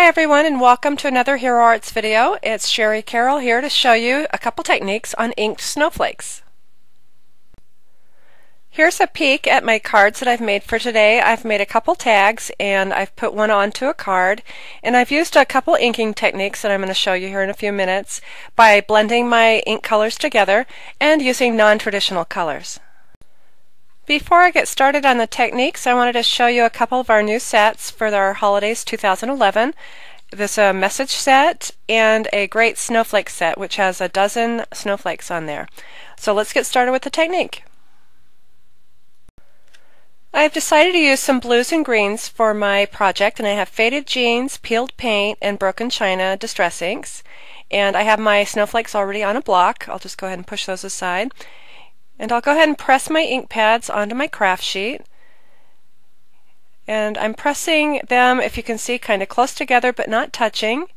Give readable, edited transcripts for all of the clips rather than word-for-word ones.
everyone, and welcome to another Hero Arts video. It's Sherry Carroll here to show you a couple techniques on inked snowflakes. Here's a peek at my cards that I've made for today. I've made a couple tags and I've put one onto a card, and I've used a couple inking techniques that I'm going to show you here in a few minutes by blending my ink colors together and using non-traditional colors. Before I get started on the techniques, I wanted to show you a couple of our new sets for our holidays 2011. This is a message set and a great snowflake set, which has a dozen snowflakes on there. So let's get started with the technique. I've decided to use some blues and greens for my project, and I have faded jeans, peeled paint, and broken china distress inks. And I have my snowflakes already on a block. I'll just go ahead and push those aside. And I'll go ahead and press my ink pads onto my craft sheet. And I'm pressing them, if you can see, kind of close together but not touching.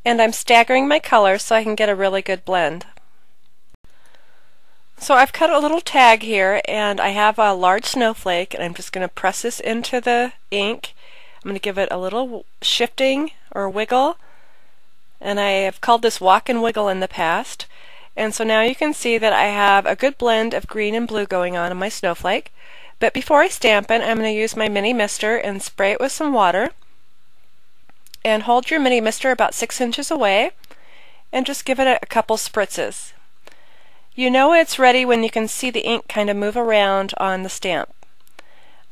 And I'm staggering my colors so I can get a really good blend. So I've cut a little tag here, and I have a large snowflake, and I'm just going to press this into the ink. I'm going to give it a little shifting or wiggle, and I have called this walk and wiggle in the past. And so now you can see that I have a good blend of green and blue going on in my snowflake. But before I stamp it, I'm going to use my mini mister and spray it with some water. And hold your mini mister about 6 inches away and just give it a couple spritzes. You know it's ready when you can see the ink kind of move around on the stamp.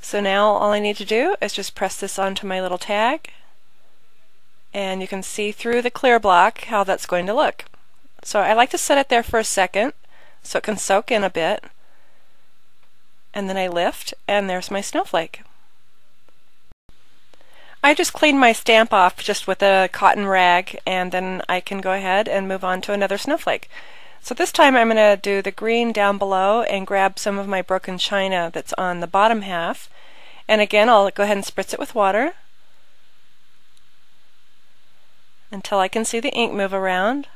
So now all I need to do is just press this onto my little tag, and you can see through the clear block how that's going to look. So I like to set it there for a second so it can soak in a bit, and then I lift, and there's my snowflake. I just cleaned my stamp off just with a cotton rag, and then I can go ahead and move on to another snowflake. So this time I'm going to do the green down below and grab some of my broken china that's on the bottom half, and again I'll go ahead and spritz it with water until I can see the ink move around.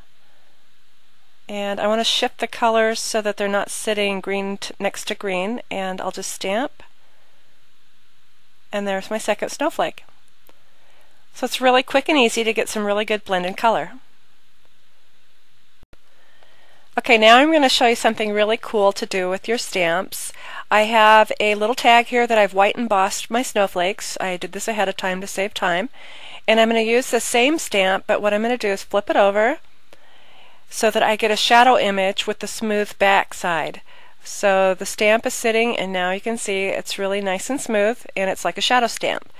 And I want to shift the colors so that they're not sitting green next to green, and I'll just stamp, and there's my second snowflake. So it's really quick and easy to get some really good blended color. Okay, now I'm going to show you something really cool to do with your stamps. I have a little tag here that I've white embossed my snowflakes. I did this ahead of time to save time. And I'm going to use the same stamp, but what I'm going to do is flip it over so that I get a shadow image with the smooth back side. So the stamp is sitting, and now you can see it's really nice and smooth, and it's like a shadow stamp.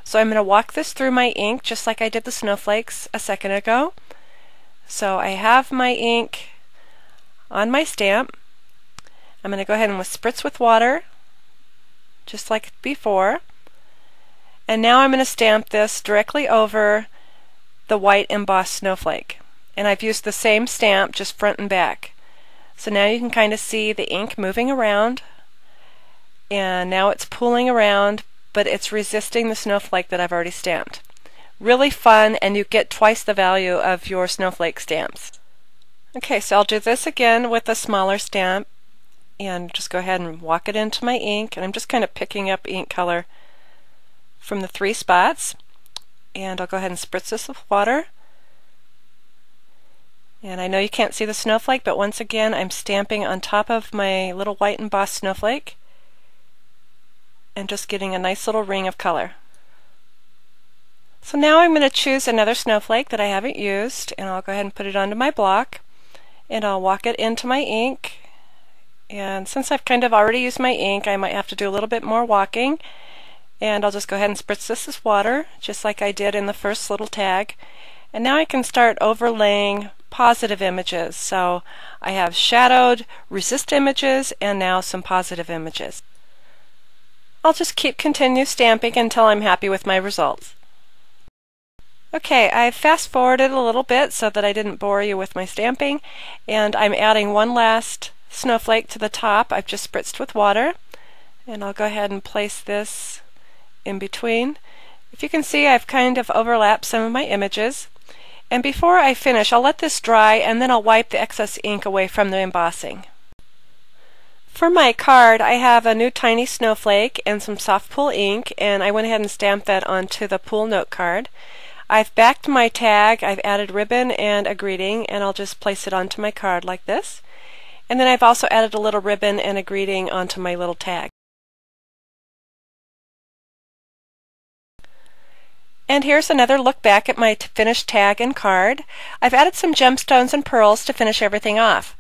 So I'm going to walk this through my ink just like I did the snowflakes a second ago. So I have my ink on my stamp. I'm going to go ahead and spritz with water just like before, and now I'm going to stamp this directly over the white embossed snowflake. And I've used the same stamp, just front and back. So now you can kind of see the ink moving around, and now it's pooling around, but it's resisting the snowflake that I've already stamped. Really fun, and you get twice the value of your snowflake stamps. Okay, so I'll do this again with a smaller stamp, and just go ahead and walk it into my ink, and I'm just kind of picking up ink color from the 3 spots, and I'll go ahead and spritz this with water. And I know you can't see the snowflake, but once again I'm stamping on top of my little white embossed snowflake and just getting a nice little ring of color. So now I'm going to choose another snowflake that I haven't used, and I'll go ahead and put it onto my block, and I'll walk it into my ink. And since I've kind of already used my ink, I might have to do a little bit more walking, and I'll just go ahead and spritz this with water just like I did in the first little tag. And now I can start overlaying positive images. So I have shadowed resist images and now some positive images. I'll just continue stamping until I'm happy with my results. Okay, I've fast forwarded a little bit so that I didn't bore you with my stamping, and I'm adding one last snowflake to the top. I've just spritzed with water, and I'll go ahead and place this in between. If you can see, I've kind of overlapped some of my images. And before I finish, I'll let this dry, and then I'll wipe the excess ink away from the embossing. For my card, I have a new tiny snowflake and some soft pull ink, and I went ahead and stamped that onto the pool note card. I've backed my tag, I've added ribbon and a greeting, and I'll just place it onto my card like this. And then I've also added a little ribbon and a greeting onto my little tag. And here's another look back at my finished tag and card. I've added some gemstones and pearls to finish everything off.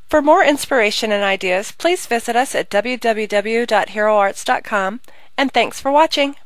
For more inspiration and ideas, please visit us at www.heroarts.com, and thanks for watching.